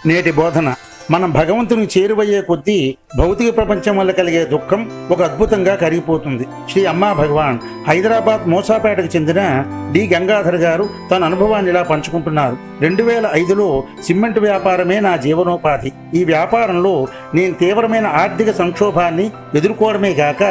నేటి బోధన. మనం భగవంతుని చేరువయ్యే కొద్దీ భౌతిక ప్రపంచం వల్ల కలిగే దుఃఖం ఒక అద్భుతంగా కరిగిపోతుంది. శ్రీ అమ్మా భగవాన్ హైదరాబాద్ మోసాపేటకు చెందిన డి గంగాధర్ గారు తన అనుభవాన్ని ఇలా పంచుకుంటున్నారు. 2005లో సిమెంట్ వ్యాపారమే నా జీవనోపాధి. ఈ వ్యాపారంలో నేను తీవ్రమైన ఆర్థిక సంక్షోభాన్ని ఎదుర్కోవడమే గాక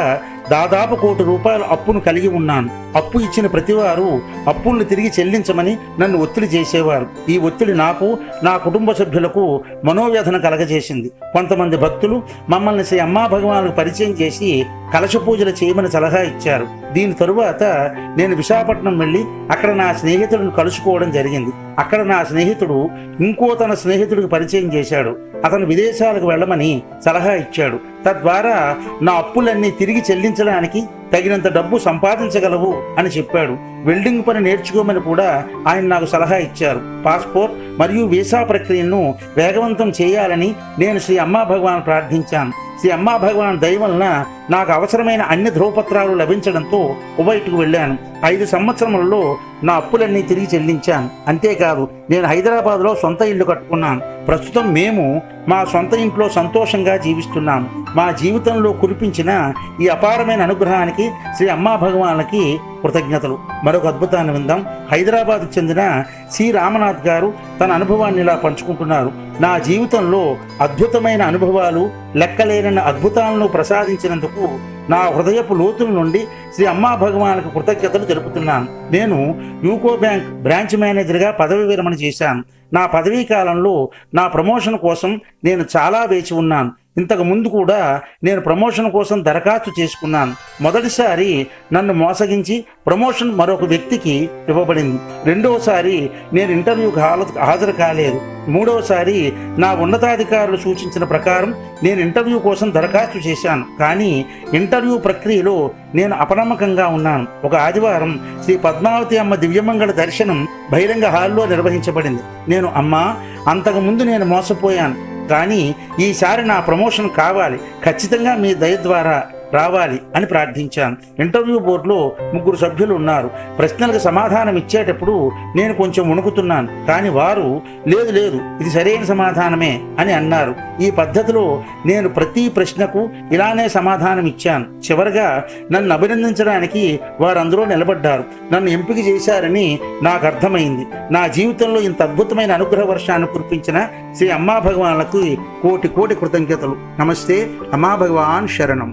దాదాపు ₹1,00,00,000 అప్పును కలిగి ఉన్నాను. అప్పు ఇచ్చిన ప్రతివారు అప్పుల్ని తిరిగి చెల్లించమని నన్ను ఒత్తిడి చేసేవారు. ఈ ఒత్తిడి నాకు, నా కుటుంబ సభ్యులకు మనోవ్యధన కలగజేసింది. కొంతమంది భక్తులు మమ్మల్ని శ్రీ అమ్మా భగవానుకు పరిచయం చేసి కలశ పూజలు చేయమని సలహా ఇచ్చారు. దీని తరువాత నేను విశాఖపట్నం వెళ్ళి అక్కడ నా స్నేహితులను కలుసుకోవడం జరిగింది. అక్కడ నా స్నేహితుడు ఇంకో తన స్నేహితుడికి పరిచయం చేశాడు. అతను విదేశాలకు వెళ్ళమని సలహా ఇచ్చాడు. తద్వారా నా అప్పులన్నీ తిరిగి చెల్లించడానికి తగినంత డబ్బు సంపాదించగలవు అని చెప్పాడు. వెల్డింగ్ పని నేర్చుకోమని కూడా ఆయన నాకు సలహా ఇచ్చారు. పాస్పోర్ట్ మరియు వీసా ప్రక్రియను వేగవంతం చేయాలని నేను శ్రీ అమ్మా భగవాన్ ప్రార్థించాను. శ్రీ అమ్మా భగవాన్ దయ వలన నాకు అవసరమైన అన్ని ధ్రువపత్రాలు లభించడంతో కువైట్కు వెళ్ళాను. 5 సంవత్సరములలో నా అప్పులన్నీ తిరిగి చెల్లించాను. అంతేకాదు, నేను హైదరాబాద్లో సొంత ఇల్లు కట్టుకున్నాను. ప్రస్తుతం మేము మా సొంత ఇంట్లో సంతోషంగా జీవిస్తున్నాము. మా జీవితంలో కురిపించిన ఈ అపారమైన అనుగ్రహానికి శ్రీ అమ్మా భగవాన్లకి కృతజ్ఞతలు. మరొక అద్భుతాన్ని విందాం. హైదరాబాద్కు చెందిన సి రామనాథ్ గారు తన అనుభవాన్ని ఇలా పంచుకుంటున్నారు. నా జీవితంలో అద్భుతమైన అనుభవాలు, లెక్కలేనన్న అద్భుతాలను ప్రసాదించినందుకు నా హృదయపు లోతుల నుండి శ్రీ అమ్మా భగవాన్కు కృతజ్ఞతలు తెలుపుతున్నాను. నేను యూకో బ్యాంక్ బ్రాంచ్ మేనేజర్గా పదవి విరమణ చేశాను. నా పదవీ కాలంలో నా ప్రమోషన్ కోసం నేను చాలా వేచి ఉన్నాను. ఇంతకు ముందు కూడా నేను ప్రమోషన్ కోసం దరఖాస్తు చేసుకున్నాను. మొదటిసారి నన్ను మోసగించి ప్రమోషన్ మరొక వ్యక్తికి ఇవ్వబడింది. రెండవసారి నేను ఇంటర్వ్యూకి హాజరు కాలేదు. మూడవసారి నా ఉన్నతాధికారులు సూచించిన ప్రకారం నేను ఇంటర్వ్యూ కోసం దరఖాస్తు చేశాను. కానీ ఇంటర్వ్యూ ప్రక్రియలో నేను అపనమ్మకంగా ఉన్నాను. ఒక ఆదివారం శ్రీ పద్మావతి అమ్మ దివ్యమంగళ దర్శనం బహిరంగ హాల్లో నిర్వహించబడింది. నేను అమ్మా, అంతకుముందు నేను మోసపోయాను, కానీ ఈసారి నా ప్రమోషన్ కావాలి, ఖచ్చితంగా మీ దయ ద్వారా రావాలి అని ప్రార్థించాను. ఇంటర్వ్యూ బోర్డులో 3 సభ్యులు ఉన్నారు. ప్రశ్నలకు సమాధానం ఇచ్చేటప్పుడు నేను కొంచెం వణుకుతున్నాను. కానీ వారు లేదు లేదు, ఇది సరైన సమాధానమే అని అన్నారు. ఈ పద్ధతిలో నేను ప్రతి ప్రశ్నకు ఇలానే సమాధానం ఇచ్చాను. చివరిగా నన్ను అభినందించడానికి వారందరూ నిలబడ్డారు. నన్ను ఎంపిక చేశారని నాకు అర్థమైంది. నా జీవితంలో ఇంత అద్భుతమైన అనుగ్రహ వర్షాన్ని కురిపించిన శ్రీ అమ్మా భగవాన్లకు కోటి కోటి కృతజ్ఞతలు. నమస్తే. అమ్మా భగవాన్ శరణం.